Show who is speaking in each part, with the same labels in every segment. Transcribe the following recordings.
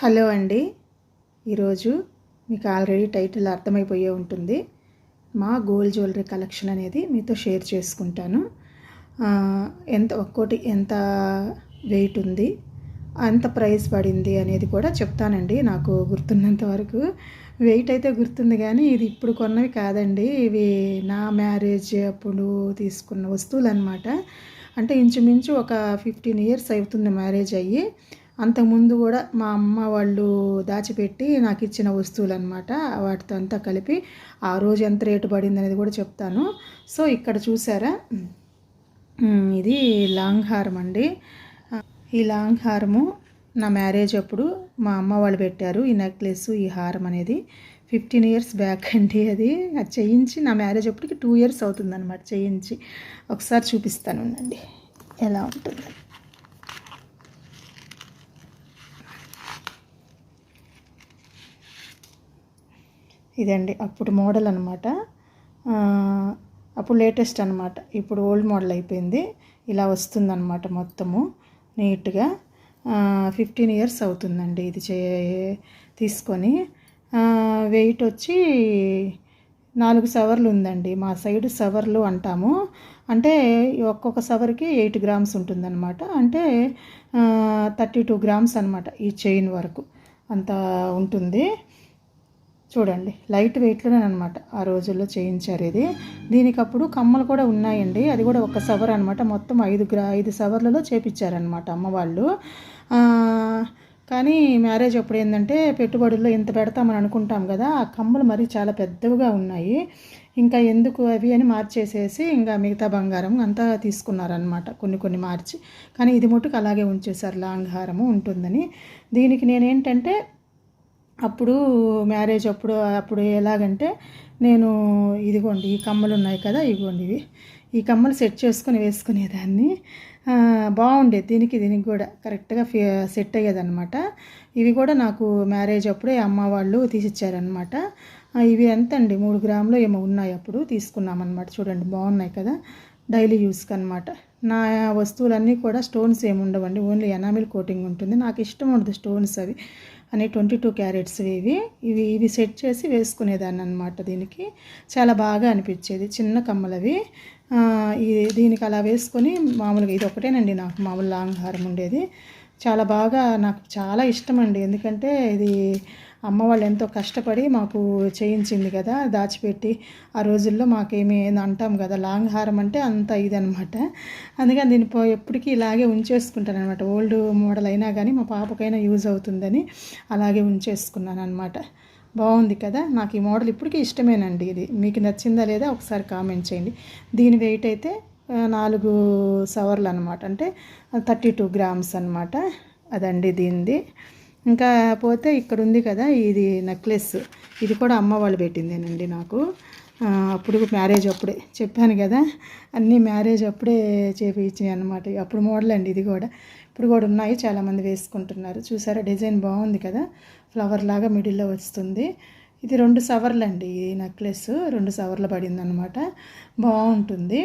Speaker 1: Hello అండి. ఈరోజు మీకు ఆల్రెడీ టైటిల్ అర్థమైపోయే ఉంటుంది. మా గోల్డ్ జ్యువెలరీ కలెక్షన్ అనేది మీతో షేర్ చేసుకుంటాను. ఒక్కోటి ఎంత వెయిట్ ఉంది, ఎంత ప్రైస్ పడింది అనేది కూడా చెప్తానండి. నాకు గుర్తున్నంత వరకు వెయిట్ అయితే గుర్తుంది, కానీ ఇది ఇప్పుడు కొన్నవి కాదండి. ఇవి నా మ్యారేజ్ అప్పుడు తీసుకున్న వస్తువులు అనమాట. అంటే ఇంచుమించు ఒక 15 years అవుతుంది మ్యారేజ్ అయ్యి. అంతకుముందు కూడా మా అమ్మ వాళ్ళు దాచిపెట్టి నాకు ఇచ్చిన వస్తువులు అనమాట. వాటితో అంతా కలిపి ఆ రోజు ఎంత రేటు పడింది అనేది కూడా చెప్తాను. సో ఇక్కడ చూసారా, ఇది లాంగ్ హారం అండి. ఈ లాంగ్ హారము నా మ్యారేజ్ అప్పుడు మా అమ్మ వాళ్ళు పెట్టారు. ఈ నెక్లెస్, ఈ హారం అనేది 15 years బ్యాక్ అండి. అది చేయించి నా మ్యారేజ్ అప్పటికి 2 years అవుతుంది అనమాట చేయించి. ఒకసారి చూపిస్తాను అండి ఎలా ఉంటుంది. ఇదండి అప్పుడు మోడల్ అనమాట. అప్పుడు లేటెస్ట్ అనమాట. ఇప్పుడు ఓల్డ్ మోడల్ అయిపోయింది. ఇలా వస్తుందన్నమాట మొత్తము నీట్గా. 15 years అవుతుందండి ఇది తీసుకొని. వెయిట్ వచ్చి 4 సవర్లు ఉందండి. మా సైడ్ సవర్లు అంటాము. అంటే ఒక్కొక్క సవర్కి 8 grams ఉంటుందన్నమాట. అంటే 32 grams అనమాట ఈ చైన్ వరకు అంత ఉంటుంది. చూడండి, లైట్ వెయిట్లోనే అనమాట ఆ రోజుల్లో చేయించారు ఇది. దీనికి అప్పుడు కమ్మలు కూడా ఉన్నాయండి. అది కూడా ఒక సవర్ అనమాట. మొత్తం 5 సవర్లలో చేపించారనమాట అమ్మ వాళ్ళు. కానీ మ్యారేజ్ అప్పుడు ఏంటంటే పెట్టుబడుల్లో ఇంత పెడతామని అనుకుంటాం కదా, ఆ కమ్మలు మరీ చాలా పెద్దవిగా ఉన్నాయి. ఇంకా ఎందుకు అవి అని మార్చేసేసి ఇంకా మిగతా బంగారం అంతా తీసుకున్నారనమాట, కొన్ని మార్చి. కానీ ఇది మటుకు అలాగే ఉంచేశారు, లాంగ్ హారము ఉంటుందని. దీనికి నేనేంటంటే అప్పుడు మ్యారేజ్ అప్పుడు ఎలాగంటే నేను ఇదిగోండి ఈ కమ్మలు ఉన్నాయి కదా, ఇదిగోండి ఈ కమ్మలు సెట్ చేసుకొని వేసుకునేదాన్ని. బాగుండేది. దీనికి కూడా కరెక్ట్గా సెట్ అయ్యేదన్నమాట. ఇవి కూడా నాకు మ్యారేజ్ అప్పుడే అమ్మ వాళ్ళు తీసిచ్చారనమాట. ఇవి ఎంత అండి, 3 grams ఏమో ఉన్నాయి. అప్పుడు తీసుకున్నామన్నమాట. చూడండి బాగున్నాయి కదా, డైలీ యూస్కి అనమాట. నా వస్తువులన్నీ కూడా స్టోన్స్ ఏమి ఉండవండి, ఓన్లీ ఎనామిల్ కోటింగ్ ఉంటుంది. నాకు ఇష్టం ఉండదు స్టోన్స్ అవి అని. 22 carats ఇవి సెట్ చేసి వేసుకునేదాన్ని అనమాట. దీనికి చాలా బాగా అనిపించేది. చిన్న కమ్మలవి. దీనికి అలా వేసుకొని మామూలుగా ఇది ఒకటేనండి నాకు మామూలు లాంగ్ హారం ఉండేది. చాలా బాగా నాకు చాలా ఇష్టం అండి. ఎందుకంటే ఇది అమ్మ వాళ్ళు ఎంతో కష్టపడి మాకు చేయించింది కదా, దాచిపెట్టి. ఆ రోజుల్లో మాకేమి అంటాం కదా, లాంగ్ హారం అంటే అంత ఇదనమాట. అందుకని దీన్ని ఎప్పటికీ ఇలాగే ఉంచేసుకుంటాను అనమాట. ఓల్డ్ మోడల్ అయినా కానీ మా పాపకైనా యూజ్ అవుతుందని అలాగే ఉంచేసుకున్నాను అనమాట. బాగుంది కదా, నాకు ఈ మోడల్ ఇప్పటికీ ఇష్టమేనండి. ఇది మీకు నచ్చిందా లేదా ఒకసారి కామెంట్ చేయండి. దీని వెయిట్ అయితే 4 సవర్లు అనమాట. అంటే 32 grams అనమాట. అదండి దీనిది. ఇంకా పోతే ఇక్కడ ఉంది కదా, ఇది నెక్లెస్. ఇది కూడా అమ్మ వాళ్ళు పెట్టిందేనండి నాకు. అప్పుడు మ్యారేజ్ అప్పుడే చెప్పాను కదా, అన్నీ మ్యారేజ్ అప్పుడే చేపించినాయి అనమాట. అప్పుడు మోడల్ అండి ఇది కూడా. ఇప్పుడు కూడా ఉన్నాయి, చాలామంది వేసుకుంటున్నారు. చూసారా, డిజైన్ బాగుంది కదా, ఫ్లవర్ లాగా మిడిల్లో వస్తుంది. ఇది 2 సవర్లు అండి. ఈ నెక్లెస్ 2 సవర్లు పడింది అనమాట. బాగుంటుంది.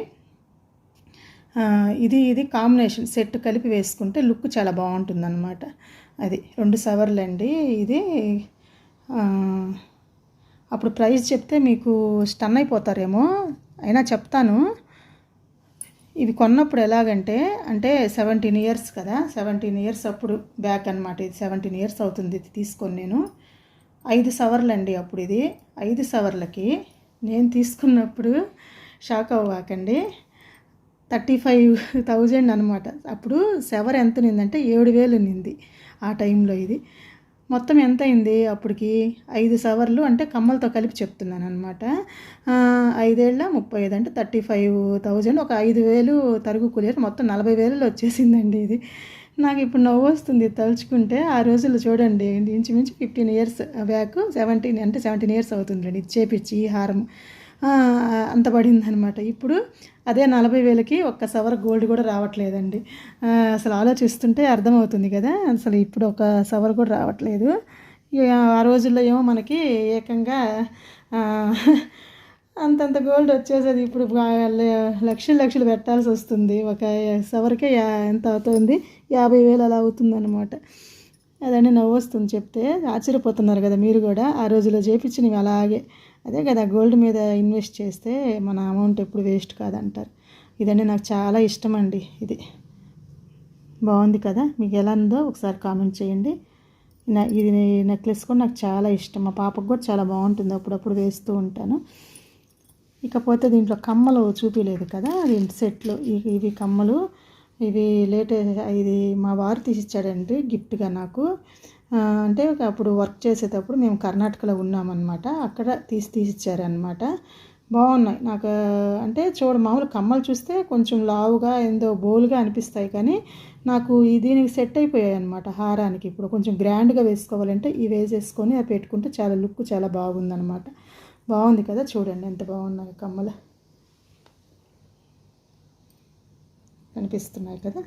Speaker 1: ఇది కాంబినేషన్ సెట్ కలిపి వేసుకుంటే లుక్ చాలా బాగుంటుంది అనమాట. అది 2 సవర్లు అండి. ఇది అప్పుడు ప్రైస్ చెప్తే మీకు స్టన్ అయిపోతారేమో, అయినా చెప్తాను. ఇవి కొన్నప్పుడు ఎలాగంటే, అంటే 17 years కదా, 17 years అప్పుడు బ్యాక్ అనమాట. ఇది 17 years అవుతుంది ఇది తీసుకొని నేను. 5 సవర్లు అండి అప్పుడు. ఇది 5 సవర్లకి నేను తీసుకున్నప్పుడు షాక్ అవ్వకండి, 35,000 అనమాట. అప్పుడు సవర్ ఎంత నిందంటే 7,000 నింది ఆ టైంలో. ఇది మొత్తం ఎంత అయింది అప్పటికి, 5 సవర్లు అంటే కమ్మలతో కలిపి చెప్తున్నాను అనమాట. 5 ఏళ్ళ 35 అంటే 35,000. ఒక 5,000 తరుగు కూలేరు, మొత్తం 40,000 వచ్చేసిందండి ఇది. నాకు ఇప్పుడు నవ్వు వస్తుంది తలుచుకుంటే. ఆ రోజుల్లో చూడండి, ఇంచుమించు 15 years బ్యాక్, 17 years అవుతుందండి ఇది చేపించి ఈ హారం. అంత పడిందనమాట. ఇప్పుడు అదే 40,000కి ఒక్క సవర్ గోల్డ్ కూడా రావట్లేదండి. అసలు ఆలోచిస్తుంటే అర్థమవుతుంది కదా, అసలు ఇప్పుడు ఒక సవర్ కూడా రావట్లేదు. ఆ రోజుల్లో ఏమో మనకి ఏకంగా అంతంత గోల్డ్ వచ్చేసేది. ఇప్పుడు లక్షలు పెట్టాల్సి వస్తుంది. ఒక సవర్కే ఎంత అవుతుంది, 50,000 అలా అవుతుందన్నమాట. అదని నవ్వొస్తుంది చెప్తే. ఆశ్చర్యపోతున్నారు కదా మీరు కూడా. ఆ రోజులో చేపించినవి అలాగే. అదే కదా గోల్డ్ మీద ఇన్వెస్ట్ చేస్తే మన అమౌంట్ ఎప్పుడు వేస్ట్ కాదంటారు. ఇదండి నాకు చాలా ఇష్టం అండి. ఇది బాగుంది కదా, మీకు ఎలా ఉందో ఒకసారి కామెంట్ చేయండి. ఇది నెక్లెస్ కూడా నాకు చాలా ఇష్టం. మా పాపకు కూడా చాలా బాగుంటుంది, అప్పుడప్పుడు వేస్తూ ఉంటాను. ఇకపోతే దీంట్లో కమ్మలు చూపించలేదు కదా, దీంట్లో సెట్లు ఇవి కమ్మలు. ఇవి ఇది మా వారు తీసిచ్చాడండి గిఫ్ట్గా నాకు. అంటే అప్పుడు వర్క్ చేసేటప్పుడు మేము కర్ణాటకలో ఉన్నామన్నమాట, అక్కడ తీసిచ్చారనమాట. బాగున్నాయి నాకు. అంటే మామూలు కమ్మలు చూస్తే కొంచెం లావుగా ఏందో బోల్గా అనిపిస్తాయి, కానీ నాకు దీనికి సెట్ అయిపోయాయి అనమాట హారానికి. ఇప్పుడు కొంచెం గ్రాండ్గా వేసుకోవాలంటే ఇవి వేసేసుకొని అది పెట్టుకుంటే చాలా లుక్ చాలా బాగుందనమాట. బాగుంది కదా, చూడండి ఎంత బాగున్నాయి కమ్మలు కనిపిస్తున్నాయి కదా.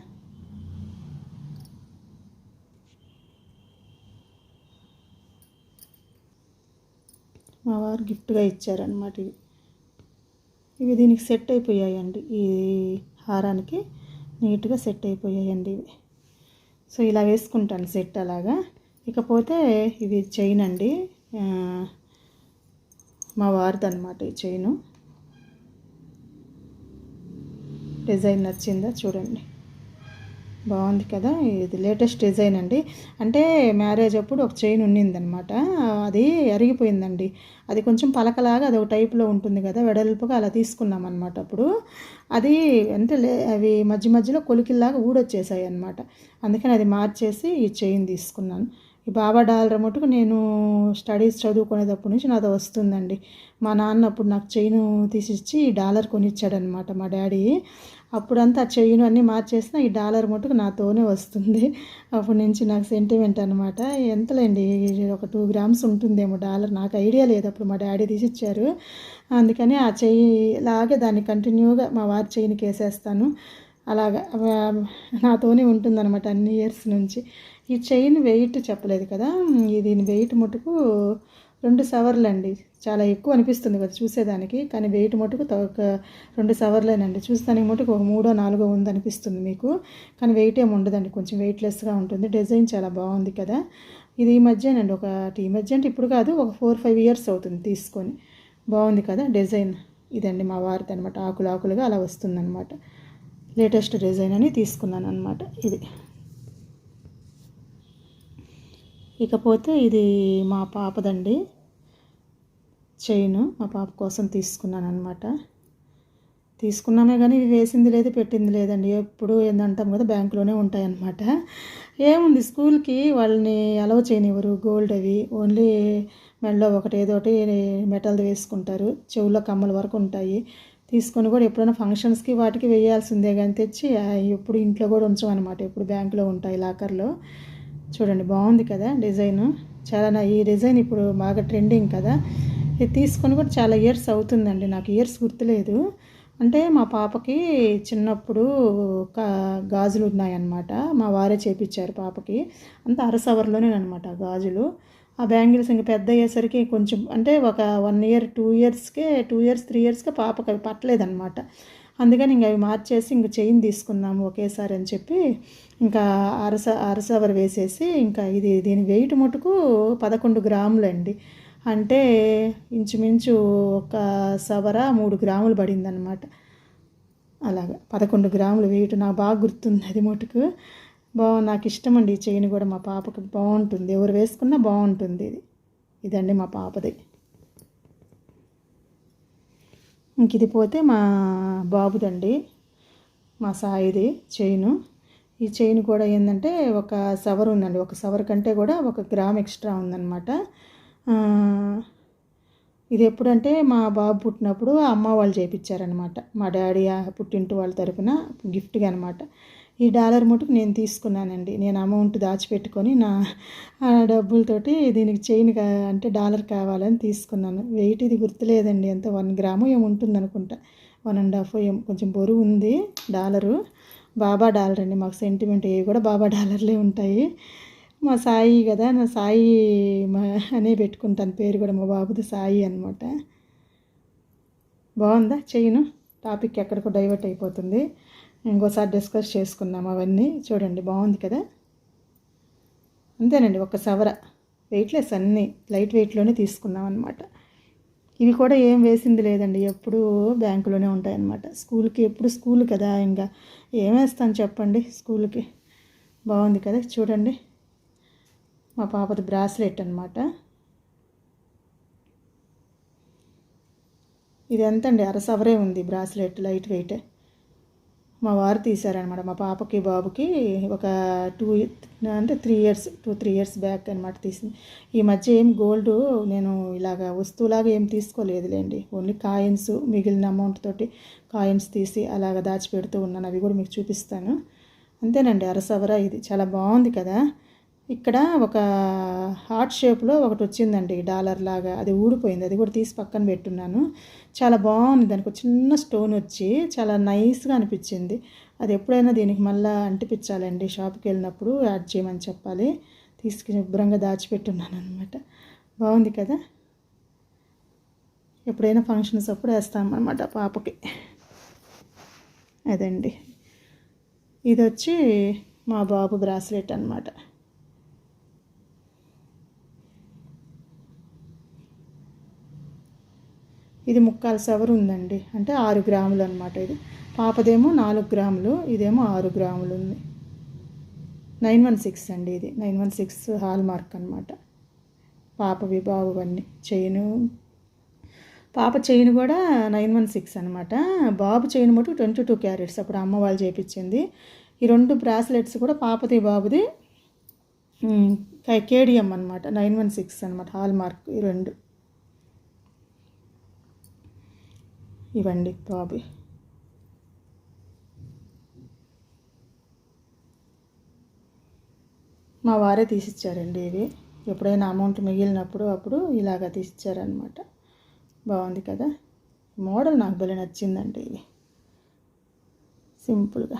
Speaker 1: మా వారు గిఫ్ట్గా ఇచ్చారనమాట ఇవి దీనికి సెట్ అయిపోయాయండి. ఈ హారానికి నీట్గా సెట్ అయిపోయాయండి ఇవి. సో ఇలా వేసుకుంటాను సెట్ అలాగా. ఇకపోతే ఇది చైన్ అండి, మా వారిది అనమాట. ఈ చైను డిజైన్ నచ్చిందా చూడండి, బాగుంది కదా. ఇది లేటెస్ట్ డిజైన్ అండి. అంటే మ్యారేజ్ అప్పుడు ఒక చైన్ ఉన్నిందనమాట, అది అరిగిపోయిందండి. అది కొంచెం పలకలాగా అది ఒక టైప్లో ఉంటుంది కదా వెడల్పుగా, అలా తీసుకున్నాం అనమాట. అప్పుడు అది అంటే అవి మధ్య మధ్యలో కొలికిల్లాగా ఊడొచ్చేసాయి అనమాట. అందుకని అది మార్చేసి ఈ చైన్ తీసుకున్నాను. ఈ బాబా డాలర్ మటుకు నేను స్టడీస్ చదువుకునేటప్పటి నుంచి నాతో వస్తుందండి. మా నాన్న అప్పుడు నాకు చైను తీసిచ్చి ఈ డాలర్ కొనిచ్చాడనమాట మా డాడీ. అప్పుడంతా ఆ చైను అన్నీ మార్చేసిన ఈ డాలర్ మటుకు నాతోనే వస్తుంది. అప్పటి నుంచి నాకు సెంటిమెంట్ అనమాట. ఎంతలేండి, ఒక 2 గ్రామ్స్ ఉంటుందేమో డాలర్, నాకు ఐడియా లేదు, అప్పుడు మా డాడీ తీసిచ్చారు. అందుకని ఆ చెయ్యి లాగే దాన్ని కంటిన్యూగా మా వారి చైన్కి వేసేస్తాను. అలాగా నాతోనే ఉంటుందన్నమాట అన్ని ఇయర్స్ నుంచి. ఈ చైన్ వెయిట్ చెప్పలేదు కదా, దీని వెయిట్ మటుకు 2 సవర్లండి. చాలా ఎక్కువ అనిపిస్తుంది కదా చూసేదానికి, కానీ వెయిట్ మటుకు 2 సవర్లేనండి. చూసేదానికి మటుకు ఒక 3 4 ఉందనిపిస్తుంది మీకు, కానీ వెయిట్ ఏమి ఉండదండి, కొంచెం వెయిట్లెస్గా ఉంటుంది. డిజైన్ చాలా బాగుంది కదా. ఇది ఈ మధ్యనండి, ఈ మధ్య అంటే ఇప్పుడు కాదు, ఒక 4-5 ఇయర్స్ అవుతుంది తీసుకొని. బాగుంది కదా డిజైన్. ఇదండి మా వారిది అనమాట, ఆకులు ఆకులుగా అలా వస్తుందన్నమాట. లేటెస్ట్ డిజైన్ అని తీసుకున్నాను అనమాట ఇది. ఇకపోతే ఇది మా పాపదండి చైను, మా పాప కోసం తీసుకున్నాను అనమాట. తీసుకున్నామే కానీ ఇవి వేసింది లేదు పెట్టింది లేదండి. ఎప్పుడు ఏందంటాం కదా బ్యాంకులోనే ఉంటాయన్నమాట. ఏముంది, స్కూల్కి వాళ్ళని అలౌ చేయనివ్వరు గోల్డ్ అవి, ఓన్లీ మెడలో ఏదోటి మెటల్ది వేసుకుంటారు. చెవుల్లో కమ్మల వరకు ఉంటాయి. తీసుకొని కూడా ఎప్పుడైనా ఫంక్షన్స్కి వాటికి వేయాల్సిందే, కానీ తెచ్చి ఎప్పుడు ఇంట్లో కూడా ఉంచమన్నమాట. ఎప్పుడు బ్యాంకులో ఉంటాయి లాకర్లో. చూడండి బాగుంది కదా డిజైను. చాలా ఈ డిజైన్ ఇప్పుడు బాగా ట్రెండింగ్ కదా. ఇది తీసుకొని కూడా చాలా ఇయర్స్ అవుతుందండి, నాకు ఇయర్స్ గుర్తులేదు. అంటే మా పాపకి చిన్నప్పుడు గాజులు ఉన్నాయన్నమాట, మా వారే చేపించారు పాపకి. అంతా అరసవర్లోనే అనమాట గాజులు. ఆ బ్యాంగిల్స్ ఇంకా పెద్ద అయ్యేసరికి కొంచెం అంటే ఒక 1 ఇయర్ 2 ఇయర్స్కే 2 ఇయర్స్ 3 ఇయర్స్కే పాపకి అవి పట్టలేదన్నమాట. అందుకని ఇంక అవి మార్చేసి ఇంక చైన్ తీసుకున్నాము ఒకేసారి అని చెప్పి ఇంకా అరసవర్ వేసేసి ఇంకా దీని వెయిట్ మటుకు 11 గ్రాములండి. అంటే ఇంచుమించు ఒక సవర 3 గ్రాములు పడిందనమాట. అలాగా 11 గ్రాములు వెయిట్, నాకు బాగా గుర్తుంది అది మటుకు. నాకు ఇష్టం అండి ఈ చైన్ కూడా, మా పాపకి బాగుంటుంది, ఎవరు వేసుకున్నా బాగుంటుంది. ఇదండి మా పాపది. ఇంక ఇది పోతే మా బాబుదండి, మా సాయిది చైను. ఈ చైన్ కూడా ఏంటంటే ఒక సవర్ ఉందండి, ఒక సవర్ కంటే కూడా 1 గ్రామ్ ఎక్స్ట్రా ఉందన్నమాట. ఇది ఎప్పుడంటే మా బాబు పుట్టినప్పుడు అమ్మ వాళ్ళు చేయించారనమాట, మా డాడీ పుట్టింటి వాళ్ళ తరపున గిఫ్ట్గా అనమాట. ఈ డాలర్ మటుకు నేను తీసుకున్నానండి, నేను అమౌంట్ దాచిపెట్టుకొని నా డబ్బులతోటి దీనికి చైన్ అంటే డాలర్ కావాలని తీసుకున్నాను. వెయిట్ ఇది గుర్తులేదండి, ఎంత 1 గ్రాము ఏముంటుంది అనుకుంటా, 1.5 ఏం, కొంచెం బరువు ఉంది డాలరు. బాబా డాలర్ అండి, మాకు సెంటిమెంట్ ఏవి కూడా బాబా డాలర్లే ఉంటాయి. మా సాయి కదా, నా సాయి అనే పెట్టుకుంటాను పేరు కూడా, మా బాబుది సాయి అనమాట. బాగుందా చైను? టాపిక్ ఎక్కడికో డైవర్ట్ అయిపోతుంది, ఇంకోసారి డిస్కస్ చేసుకుందాం అవన్నీ. చూడండి బాగుంది కదా. అంతేనండి, ఒక సవర. వెయిట్లెస్ అన్నీ లైట్ వెయిట్లోనే తీసుకున్నాం అనమాట. ఇవి కూడా ఏం వేసింది లేదండి, ఎప్పుడు బ్యాంకులోనే ఉంటాయన్నమాట. స్కూల్కి ఎప్పుడు స్కూల్ కదా, ఇంకా ఏం వేస్తాను చెప్పండి స్కూల్కి. బాగుంది కదా, చూడండి. మా పాపది బ్రాస్లెట్ అనమాట. ఇది ఎంతండి, అరసవరే ఉంది బ్రాస్లెట్, లైట్ వెయిట్. మా వారు తీశారనమాట. మా పాపకి బాబుకి ఒక 2-3 ఇయర్స్ బ్యాక్ అనమాట తీసింది. ఈ మధ్య ఏం గోల్డ్ నేను ఇలాగా వస్తువులాగా ఏం తీసుకోలేదులేండి. ఓన్లీ కాయిన్స్, మిగిలిన అమౌంట్ తోటి కాయిన్స్ తీసి అలాగ దాచిపెడుతూ ఉన్నాను. అవి కూడా మీకు చూపిస్తాను. అంతేనండి, అరసవర. ఇది చాలా బాగుంది కదా. ఇక్కడ ఒక హార్ట్ షేప్లో ఒకటి వచ్చిందండి, డాలర్ లాగా. అది ఊడిపోయింది, అది కూడా తీసి పక్కన పెట్టున్నాను. చాలా బాగుంది. దానికి ఒక చిన్న స్టోన్ వచ్చి చాలా నైస్గా అనిపించింది. అది ఎప్పుడైనా దీనికి మళ్ళీ అంటిపించాలండి, షాప్కి వెళ్ళినప్పుడు యాడ్ చేయమని చెప్పాలి. తీసుకుని శుభ్రంగా దాచిపెట్టున్నాను అనమాట. బాగుంది కదా. ఎప్పుడైనా ఫంక్షన్స్ అప్పుడు వేస్తామన్నమాట పాపకి. అదండి, ఇది వచ్చి మా బాబు బ్రాస్లెట్ అనమాట. ఇది 3/4 సవరు ఉందండి, అంటే 6 గ్రాములు అనమాట. ఇది పాపదేమో 4 గ్రాములు, ఇదేమో 6 గ్రాములు ఉంది. 916 అండి, ఇది 916 హాల్ మార్క్ అనమాట. పాపవి బాబువన్నీ చైను. పాప చైన్ కూడా 916 అనమాట. బాబు చైన్ మటు 22 క్యారెట్స్, అప్పుడు అమ్మ వాళ్ళు చేయించింది. ఈ 2 బ్రాస్లెట్స్ కూడా పాపది బాబుది కేడిఎం అనమాట, 916 అనమాట హాల్ మార్క్. ఈ 2 ఇవ్వండి బాబు. మా వారే తీసిచ్చారండి ఇవి. ఎప్పుడైనా అమౌంట్ మిగిలినప్పుడు అప్పుడు ఇలాగా తీసిచ్చారనమాట. బాగుంది కదా. మోడల్ నాకు భలే నచ్చిందండి ఇది, సింపుల్గా.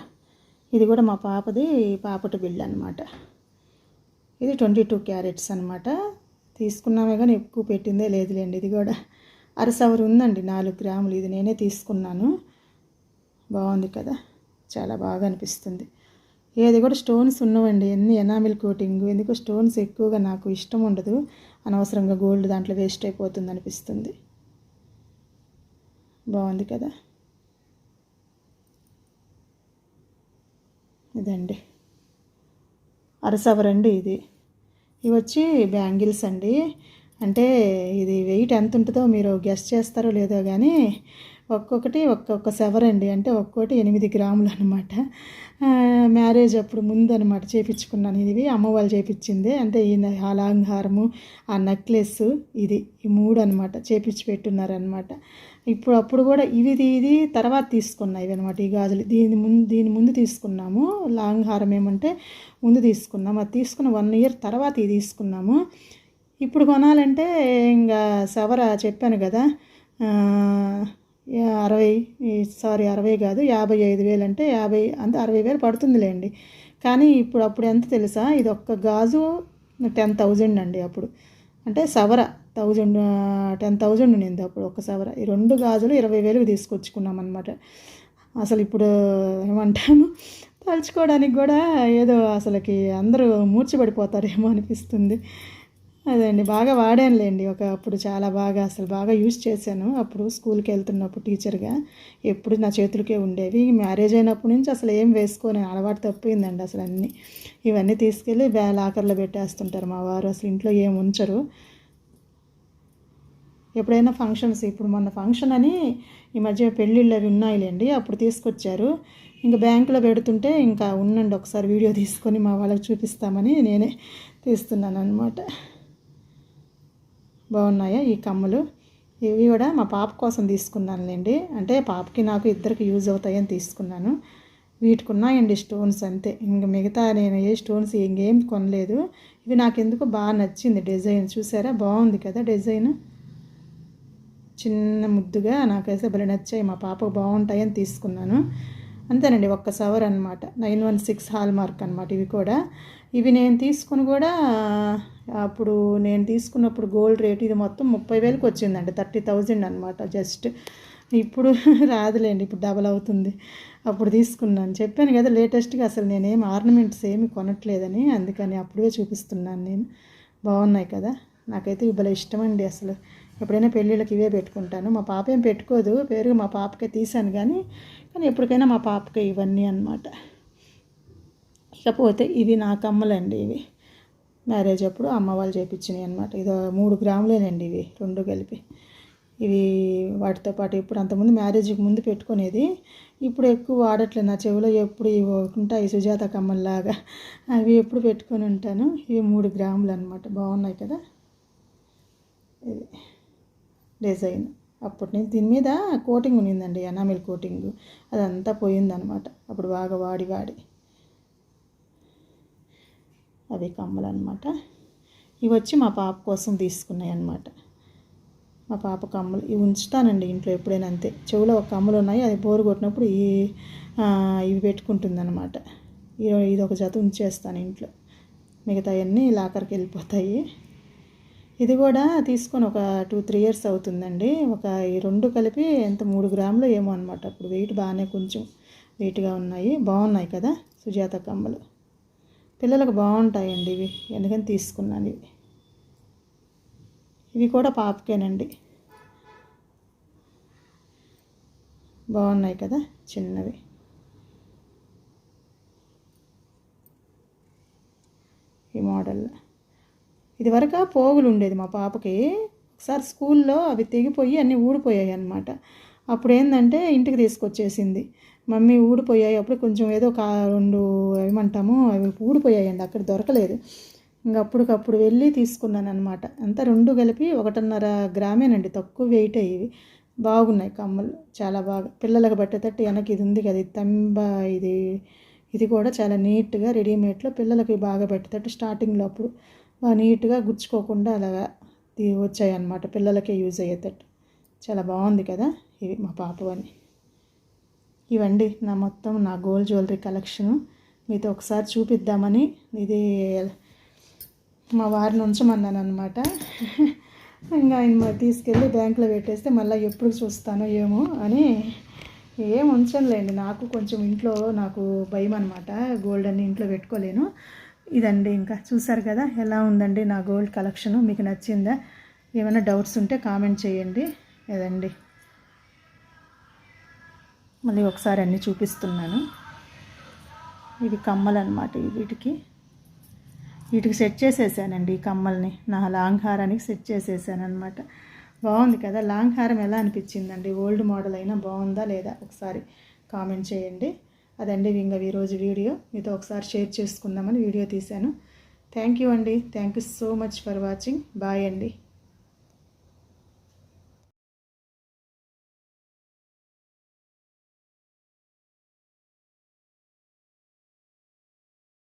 Speaker 1: ఇది కూడా మా పాపది పాపటి బిళ్ళ అనమాట. ఇది 22 క్యారెట్స్ అనమాట. తీసుకున్నామే కానీ ఎక్కువ పెట్టిందే లేదులేండి. ఇది కూడా అరసవరు ఉందండి, 4 గ్రాములు. ఇది నేనే తీసుకున్నాను. బాగుంది కదా, చాలా బాగా అనిపిస్తుంది. ఏది కూడా స్టోన్స్ ఉన్నవండి, ఎన్ని ఎనామిల్ కోటింగ్. ఎందుకు స్టోన్స్ ఎక్కువగా నాకు ఇష్టం ఉండదు, అనవసరంగా గోల్డ్ దాంట్లో వేస్ట్ అయిపోతుంది అనిపిస్తుంది. బాగుంది కదా. ఇదండి అరసవరండి ఇది. ఇవి వచ్చి బ్యాంగిల్స్ అండి. అంటే ఇది వెయిట్ ఎంత ఉంటుందో మీరు గెస్ చేస్తారో లేదో కానీ ఒక్కొక్కటి ఒక్కొక్క సెవరండి, అంటే ఒక్కొక్కటి 8 గ్రాములు అనమాట. మ్యారేజ్ అప్పుడు ముందు అనమాట చేయించుకున్నాను. ఇది అమ్మ వాళ్ళు చేయించింది. అంటే ఈ లాంగ్ హారము, ఆ నెక్లెస్, ఇది ఈ 3 అనమాట చేయించి పెట్టున్నారనమాట. అప్పుడు కూడా ఇది తర్వాత తీసుకున్నా ఇవి అనమాట. ఈ గాజులు దీని ముందు తీసుకున్నాము. లాంగ్ హారం ఏమంటే ముందు తీసుకున్నాము. అది తీసుకున్న 1 ఇయర్ తర్వాత ఇది తీసుకున్నాము. ఇప్పుడు కొనాలంటే ఇంకా సవర చెప్పాను కదా, 60 కాదు 55,000, అంటే 50 అంటే 60,000 పడుతుందిలేండి. కానీ అప్పుడు ఎంత తెలుసా, ఇది ఒక్క గాజు 10,000 అండి అప్పుడు. అంటే సవర 10,000 ఉండింది అప్పుడు ఒక సవర. ఈ 2 గాజులు 20,000 తీసుకొచ్చుకున్నాం అనమాట. అసలు ఇప్పుడు ఏమంటాము, తలుచుకోవడానికి కూడా ఏదో అసలుకి అందరూ మూర్చబడిపోతారేమో అనిపిస్తుంది. అదండి, బాగా వాడానులేండి. అప్పుడు చాలా బాగా, అసలు బాగా యూజ్ చేశాను. అప్పుడు స్కూల్కి వెళ్తున్నప్పుడు టీచర్గా ఎప్పుడు నా చేతులకే ఉండేవి. మ్యారేజ్ అయినప్పటి నుంచి అసలు ఏం వేసుకోని అలవాటు తప్పిందండి. అసలు ఇవన్నీ తీసుకెళ్ళి లాకర్లో పెట్టేస్తుంటారు మా వారు. అసలు ఇంట్లో ఏం ఉంచరు. ఎప్పుడైనా ఫంక్షన్స్, ఇప్పుడు మొన్న ఫంక్షన్ అని ఈ మధ్య పెళ్ళిళ్ళు అవి ఉన్నాయిలేండి, అప్పుడు తీసుకొచ్చారు. ఇంకా బ్యాంకులో పెడుతుంటే ఇంకా ఉండండి ఒకసారి వీడియో తీసుకొని మా వాళ్ళకి చూపిస్తామని నేనే తీస్తున్నాను అనమాట. బాగున్నాయా ఈ కమ్మలు. ఇవి కూడా మా పాప కోసం తీసుకున్నానులేండి. అంటే పాపకి నాకు ఇద్దరికి యూజ్ అవుతాయని తీసుకున్నాను. వీటికి ఉన్నాయండి స్టోన్స్ అంతే. ఇంక మిగతా నేను ఏ స్టోన్స్ ఇంకేం కొనలేదు. ఇవి నాకు ఎందుకో బాగా నచ్చింది డిజైన్. చూసారా, బాగుంది కదా డిజైన్. చిన్న ముద్దుగా నాకైతే భలే నచ్చాయి. మా పాపకు బాగుంటాయని తీసుకున్నాను. అంతేనండి, ఒక్క సవర్ అనమాట. 916 హాల్ మార్క్ అనమాట. ఇవి నేను తీసుకుని కూడా అప్పుడు నేను తీసుకున్నప్పుడు గోల్డ్ రేట్ ఇది మొత్తం 30,000కి వచ్చిందండి. 30,000 అనమాట జస్ట్. ఇప్పుడు రాదులేండి, ఇప్పుడు డబల్ అవుతుంది. అప్పుడు తీసుకున్నాను, చెప్పాను కదా లేటెస్ట్గా అసలు నేనేం ఆర్నమెంట్స్ ఏమి కొనట్లేదని, అందుకని అప్పుడే చూపిస్తున్నాను నేను. బాగున్నాయి కదా, నాకైతే ఇవ్వలే ఇష్టం అండి అసలు. ఎప్పుడైనా పెళ్ళిళ్ళకి ఇవే పెట్టుకుంటాను. మా పాప ఏం పెట్టుకోదు, పేరుగా మా పాపకే తీసాను కానీ ఎప్పటికైనా మా పాపకే ఇవన్నీ అన్నమాట. ఇకపోతే ఇవి నా కమ్మలండి, ఇవి మ్యారేజ్ అప్పుడు అమ్మ వాళ్ళు చేయించినాయి అనమాట. ఇది 3 గ్రాములేనండి ఇవి 2 కలిపి. ఇవి వాటితో పాటు ఇప్పుడు అంతకుముందు మ్యారేజ్కి ముందు పెట్టుకునేది, ఇప్పుడు ఎక్కువ వాడట్లేదు. నా చెవిలో ఎప్పుడు ఇవి ఉంటాయి సుజాత కమ్మల్లాగా, అవి ఎప్పుడు పెట్టుకొని ఉంటాను. ఇవి 3 గ్రాములు అనమాట. బాగున్నాయి కదా, ఇది డిజైన్. అప్పటి నుంచి దీని మీద కోటింగ్ ఉన్నిందండి, ఎనామిల్ కోటింగ్, అదంతా పోయిందనమాట అప్పుడు బాగా వాడి అవి కమ్మలు అనమాట. ఇవి వచ్చి మా పాప కోసం తీసుకున్నాయి అన్నమాట. మా పాప కమ్మలు ఇవి ఉంచుతానండి ఇంట్లో ఎప్పుడైనా, అంతే. చెవిలో ఒక కమ్మలు ఉన్నాయి, అది బోరు కొట్టినప్పుడు ఇవి పెట్టుకుంటుందన్నమాట. ఇది ఒక జత ఉంచేస్తాను ఇంట్లో, మిగతా అన్నీ లాకర్కి వెళ్ళిపోతాయి. ఇది కూడా తీసుకొని ఒక 2-3 ఇయర్స్ అవుతుందండి. ఈ 2 కలిపి ఎంత 3 గ్రాములు ఏమో అనమాట. అప్పుడు వెయిట్ బాగానే కొంచెం వెయిట్గా ఉన్నాయి. బాగున్నాయి కదా సుజాత కమ్మలు, పిల్లలకు బాగుంటాయండి ఇవి, ఎందుకని తీసుకున్నాను ఇవి కూడా పాపకేనండి. బాగున్నాయి కదా, చిన్నవి. ఈ మోడల్ ఇది వరకు పోగులు ఉండేది మా పాపకి. ఒకసారి స్కూల్లో అవి తెగిపోయి అన్నీ ఊడిపోయాయి అన్నమాట. అప్పుడు ఏంటంటే ఇంటికి తీసుకొచ్చేసింది, మమ్మీ ఊడిపోయాయి. అప్పుడు కొంచెం ఏదో 2 ఏమంటాము అవి ఊడిపోయాయండి, అక్కడ దొరకలేదు. అప్పటికప్పుడు వెళ్ళి తీసుకున్నాను అనమాట. అంతా 2 కలిపి 1.5 గ్రామేనండి, తక్కువ వెయిట్ ఇవి. బాగున్నాయి కమ్మలు, చాలా బాగా పిల్లలకు పట్టేటట్టు. వెనక్కి ఇది ఉంది కదా, ఇది కూడా చాలా నీట్గా రెడీమేడ్లో పిల్లలకి బాగా పెట్టేటట్టు. స్టార్టింగ్లో అప్పుడు బాగా నీట్గా గుచ్చుకోకుండా అలాగా వచ్చాయన్నమాట, పిల్లలకే యూజ్ అయ్యేటట్టు. చాలా బాగుంది కదా, ఇవి మా పాపవని. ఇవండి నా గోల్డ్ జ్యువెలరీ కలెక్షను మీతో ఒకసారి చూపిద్దామని. ఇది మా వారిని ఉంచమన్నాను అనమాట. ఇంకా ఆయన తీసుకెళ్ళి బ్యాంకులో పెట్టేస్తే మళ్ళీ ఎప్పుడు చూస్తానో ఏమో అని ఏం ఉంచనులేండి. నాకు కొంచెం ఇంట్లో నాకు భయం అనమాట, గోల్డ్ అన్ని ఇంట్లో పెట్టుకోలేను. ఇదండి, ఇంకా చూసారు కదా ఎలా ఉందండి నా గోల్డ్ కలెక్షను. మీకు నచ్చిందా? ఏమైనా డౌట్స్ ఉంటే కామెంట్ చేయండి. ఇదండి, మళ్ళీ ఒకసారి అన్నీ చూపిస్తున్నాను. ఇవి కమ్మలు అనమాట. వీటికి సెట్ చేసేసానండి ఈ కమ్మల్ని, నా లాంగ్ హారానికి సెట్ చేసేసాను అనమాట. బాగుంది కదా, లాంగ్ హారం ఎలా అనిపించిందండి? ఓల్డ్ మోడల్ అయినా బాగుందా లేదా ఒకసారి కామెంట్ చేయండి. అదండి ఇంకా ఈరోజు వీడియో మీతో ఒకసారి షేర్ చేసుకుందామని వీడియో తీశాను. థ్యాంక్ యూ అండి, thank you so much for watching. Bye అండి.